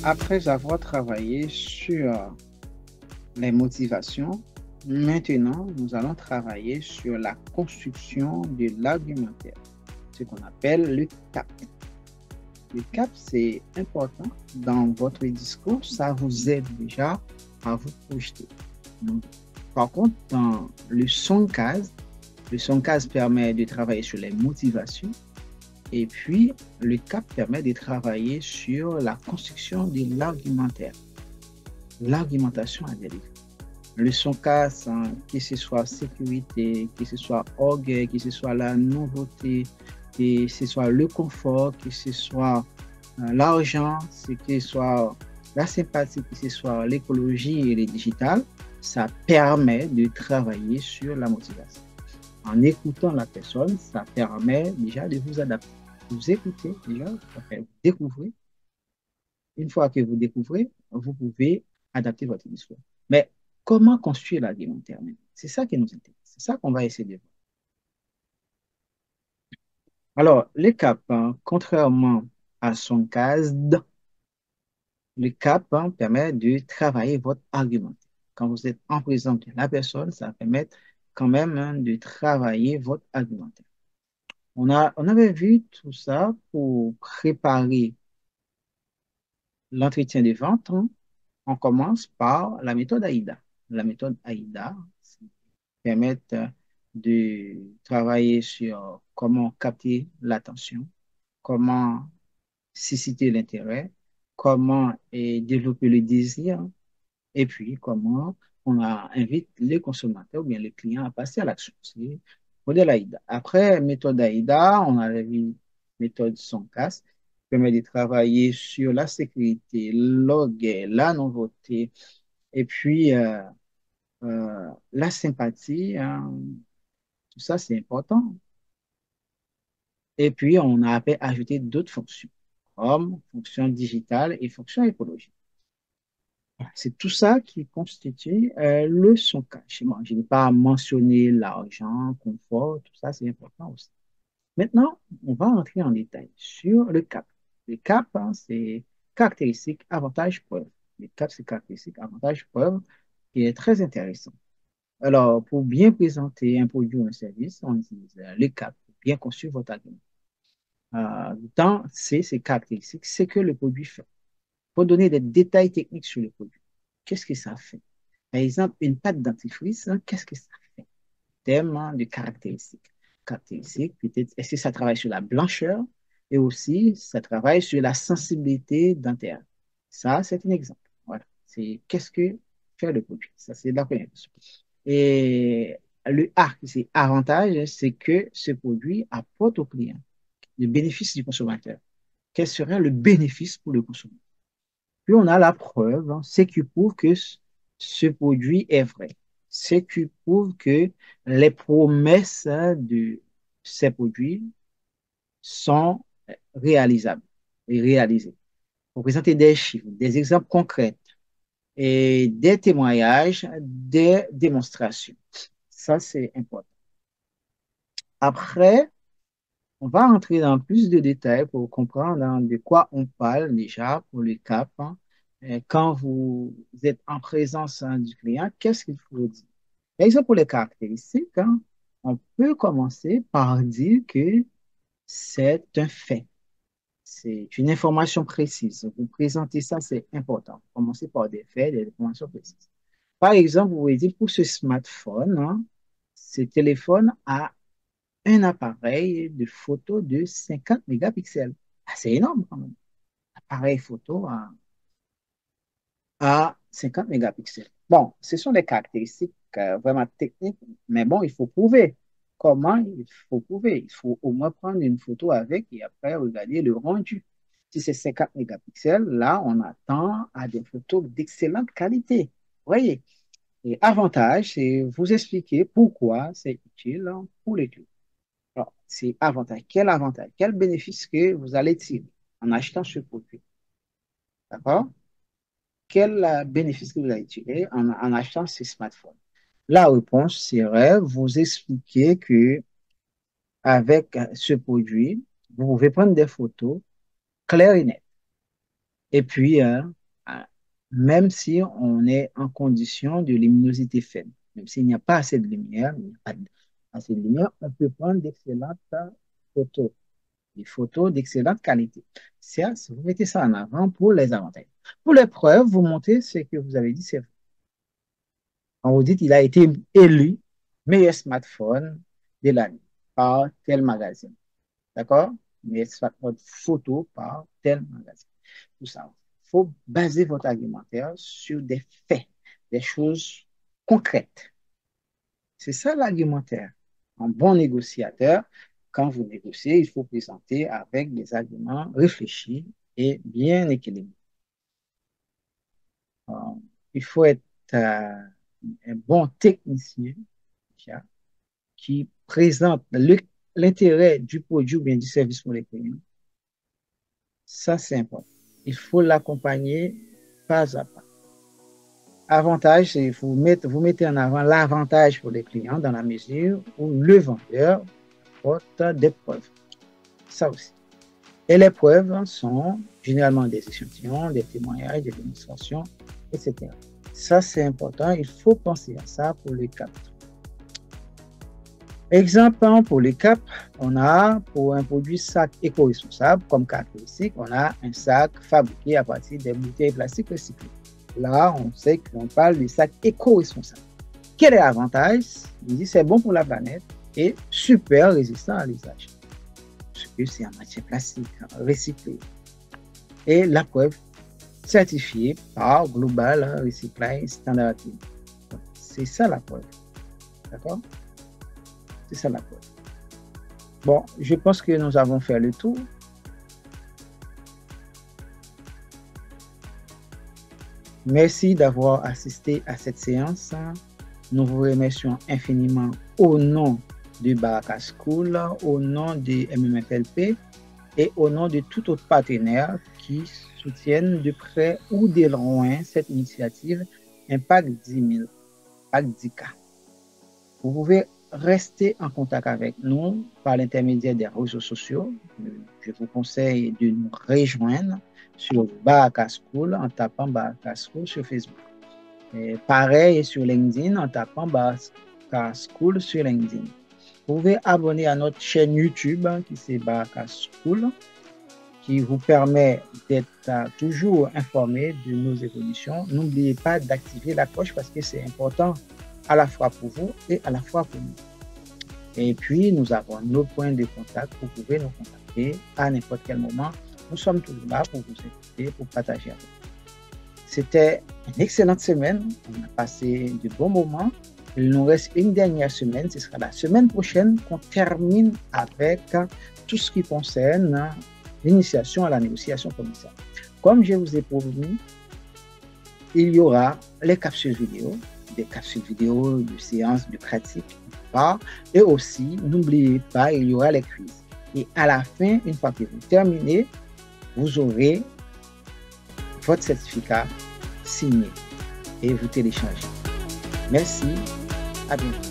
Après avoir travaillé sur les motivations, maintenant, nous allons travailler sur la construction de l'argumentaire, ce qu'on appelle le CAP. Le CAP, c'est important dans votre discours, ça vous aide déjà à vous projeter. Donc, par contre, dans le son case permet de travailler sur les motivations et puis le CAP permet de travailler sur la construction de l'argumentaire, l'argumentation à dérive. Le son casse, hein, que ce soit sécurité, que ce soit orgueil, que ce soit la nouveauté, que ce soit le confort, que ce soit l'argent, que ce soit la sympathie, que ce soit l'écologie et le digital, ça permet de travailler sur la motivation. En écoutant la personne, ça permet déjà de vous adapter. Vous écoutez déjà, ça fait découvrir. Une fois que vous découvrez, vous pouvez adapter votre discours. Mais comment construire l'argumentaire? C'est ça qui nous intéresse. C'est ça qu'on va essayer de voir. Alors, le CAP, hein, contrairement à son cas, le CAP hein, permet de travailler votre argumentaire. Quand vous êtes en présence de la personne, ça permet quand même hein, de travailler votre argumentaire. On avait vu tout ça pour préparer l'entretien de vente, hein. On commence par la méthode AIDA. La méthode AIDA permet de travailler sur comment capter l'attention, comment susciter l'intérêt, comment développer le désir, et puis comment invite les consommateurs ou bien les clients à passer à l'action. C'est modèle AIDA. Après méthode AIDA, on a vu méthode SONCAS, qui permet de travailler sur la sécurité, l'orgueil, la nouveauté, et puis la sympathie, hein, tout ça c'est important. Et puis on a ajouté d'autres fonctions, comme fonction digitale et fonction écologique. C'est tout ça qui constitue le son cash. Bon, je n'ai pas mentionné l'argent, confort, tout ça, c'est important aussi. Maintenant, on va entrer en détail sur le CAP. Le CAP, hein, c'est caractéristique, avantage, preuve. Le CAP, c'est caractéristique, avantage, preuve, qui est très intéressant. Alors, pour bien présenter un produit ou un service, on utilise le CAP, pour bien construire votre argument. Dans ces caractéristiques, c'est que le produit fait. Pour donner des détails techniques sur le produit, qu'est-ce que ça fait? Par exemple, une pâte dentifrice, hein, qu'est-ce que ça fait? Tellement de caractéristiques. Caractéristiques, peut-être, est-ce que ça travaille sur la blancheur et aussi ça travaille sur la sensibilité dentaire. Ça, c'est un exemple. Voilà. C'est qu'est-ce que fait le produit. Ça, c'est la première chose. Et le A, c'est avantage, c'est que ce produit apporte au client le bénéfice du consommateur. Quel serait le bénéfice pour le consommateur? Puis on a la preuve, hein, ce qui prouve que ce produit est vrai. Ce qui prouve que les promesses hein, de ces produits sont réalisables et réalisées. Pour présenter des chiffres, des exemples concrets et des témoignages, des démonstrations. Ça, c'est important. Après, on va entrer dans plus de détails pour comprendre hein, de quoi on parle déjà pour le CAP, hein. Quand vous êtes en présence hein, du client, qu'est-ce qu'il faut dire? Par exemple, pour les caractéristiques, hein, on peut commencer par dire que c'est un fait. C'est une information précise. Vous présentez ça, c'est important. Commencez par des faits, des informations précises. Par exemple, vous pouvez dire pour ce smartphone, hein, ce téléphone a un appareil de photo de 50 mégapixels. Ah, c'est énorme quand même. Appareil photo à 50 mégapixels. Bon, ce sont des caractéristiques vraiment techniques, mais bon, il faut prouver. Comment il faut prouver? Il faut au moins prendre une photo avec et après regarder le rendu. Si c'est 50 mégapixels, là, on attend à des photos d'excellente qualité. Vous voyez? Et avantage, c'est vous expliquer pourquoi c'est utile pour les clients. Alors, c'est avantage. Quel avantage? Quel bénéfice que vous allez tirer en achetant ce produit? D'accord? Quel bénéfice que vous allez tirer en achetant ce smartphone? La réponse serait vous expliquer que avec ce produit, vous pouvez prendre des photos claires et nettes. Et puis, même si on est en condition de luminosité faible, même s'il n'y a pas assez de lumière, il n'y a pas assez de lumière, on peut prendre d'excellentes photos, des photos d'excellente qualité. Ça, vous mettez ça en avant pour les avantages. Pour les preuves, vous montrez ce que vous avez dit, c'est quand vous dites il a été élu meilleur smartphone de l'année par tel magazine. D'accord? Meilleur smartphone photo par tel magazine. Tout ça. Il faut baser votre argumentaire sur des faits, des choses concrètes. C'est ça l'argumentaire. Un bon négociateur, quand vous négociez, il faut présenter avec des arguments réfléchis et bien équilibrés. Euh, il faut être un bon technicien qui présente l'intérêt du produit ou bien du service pour les clients. Ça, c'est important. Il faut l'accompagner pas à pas. Avantage, c'est vous mettez en avant l'avantage pour les clients dans la mesure où le vendeur apporte des preuves. Ça aussi. Et les preuves sont généralement des échantillons, des témoignages, des démonstrations, etc. Ça, c'est important. Il faut penser à ça pour les cap. Exemple, pour les cap, on a pour un produit sac éco-responsable comme caractéristique, on a un sac fabriqué à partir des bouteilles plastiques recyclées. Là, on sait qu'on parle des sacs éco-responsables. Quel est l'avantage? Il dit c'est bon pour la planète et super résistant à l'usage. Parce que c'est en matière plastique, recyclée. Et la preuve, certifiée par Global Recycling Standard. C'est ça la preuve. D'accord? C'est ça la preuve. Bon, je pense que nous avons fait le tour. Merci d'avoir assisté à cette séance. Nous vous remercions infiniment au nom de Baraka School, au nom de MMFLP et au nom de tout autre partenaire qui soutiennent de près ou de loin cette initiative Impact 10 000, Impact 10K. Vous pouvez rester en contact avec nous par l'intermédiaire des réseaux sociaux. Je vous conseille de nous rejoindre sur Baraka School en tapant Baraka School sur Facebook. Et pareil sur LinkedIn en tapant Baraka School sur LinkedIn. Vous pouvez abonner à notre chaîne YouTube qui c'est Baraka School qui vous permet d'être toujours informé de nos évolutions. N'oubliez pas d'activer la cloche parce que c'est important à la fois pour vous et à la fois pour nous. Et puis, nous avons nos points de contact. Vous pouvez nous contacter à n'importe quel moment. Nous sommes toujours là pour vous écouter, pour partager avec vous. C'était une excellente semaine. On a passé de bons moments. Il nous reste une dernière semaine. Ce sera la semaine prochaine qu'on termine avec tout ce qui concerne l'initiation à la négociation commerciale. Comme je vous ai promis, il y aura les capsules vidéo, des capsules vidéo de séances de pratique, et aussi, n'oubliez pas, il y aura les quiz. Et à la fin, une fois que vous terminez, vous aurez votre certificat signé et vous téléchargez. Merci, à bientôt.